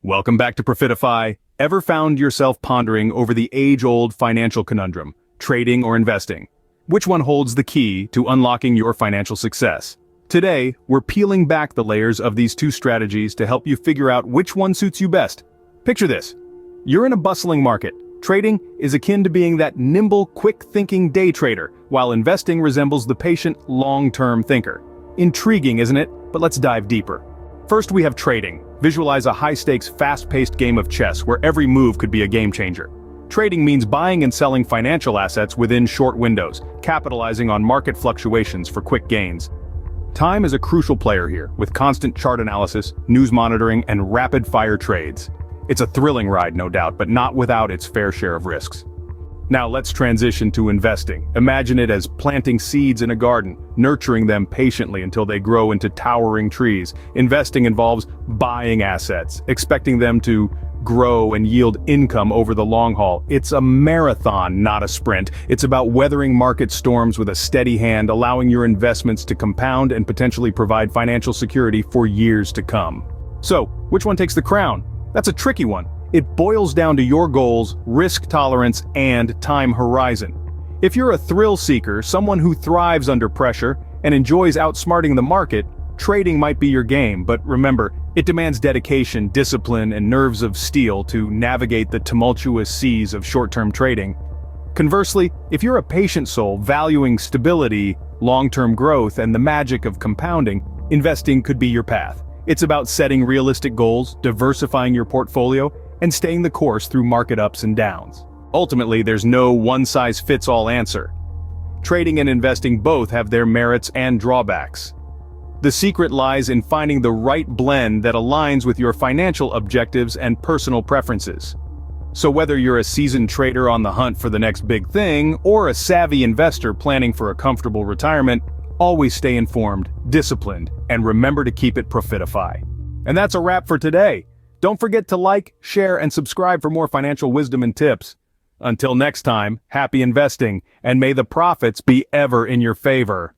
Welcome back to Profitify. Ever found yourself pondering over the age-old financial conundrum, trading or investing? Which one holds the key to unlocking your financial success? Today, we're peeling back the layers of these two strategies to help you figure out which one suits you best. Picture this. You're in a bustling market. Trading is akin to being that nimble, quick-thinking day trader, while investing resembles the patient, long-term thinker. Intriguing, isn't it? But let's dive deeper. First, we have trading. Visualize a high-stakes, fast-paced game of chess where every move could be a game-changer. Trading means buying and selling financial assets within short windows, capitalizing on market fluctuations for quick gains. Time is a crucial player here, with constant chart analysis, news monitoring, and rapid-fire trades. It's a thrilling ride, no doubt, but not without its fair share of risks. Now let's transition to investing. Imagine it as planting seeds in a garden, nurturing them patiently until they grow into towering trees. Investing involves buying assets, expecting them to grow and yield income over the long haul. It's a marathon, not a sprint. It's about weathering market storms with a steady hand, allowing your investments to compound and potentially provide financial security for years to come. So, which one takes the crown? That's a tricky one. It boils down to your goals, risk tolerance, and time horizon. If you're a thrill seeker, someone who thrives under pressure, and enjoys outsmarting the market, trading might be your game, but remember, it demands dedication, discipline, and nerves of steel to navigate the tumultuous seas of short-term trading. Conversely, if you're a patient soul valuing stability, long-term growth, and the magic of compounding, investing could be your path. It's about setting realistic goals, diversifying your portfolio, and staying the course through market ups and downs. Ultimately, there's no one-size-fits-all answer. Trading and investing both have their merits and drawbacks. The secret lies in finding the right blend that aligns with your financial objectives and personal preferences. So whether you're a seasoned trader on the hunt for the next big thing, or a savvy investor planning for a comfortable retirement, always stay informed, disciplined, and remember to keep it Profitify. And that's a wrap for today. Don't forget to like, share, and subscribe for more financial wisdom and tips. Until next time, happy investing, and may the profits be ever in your favor.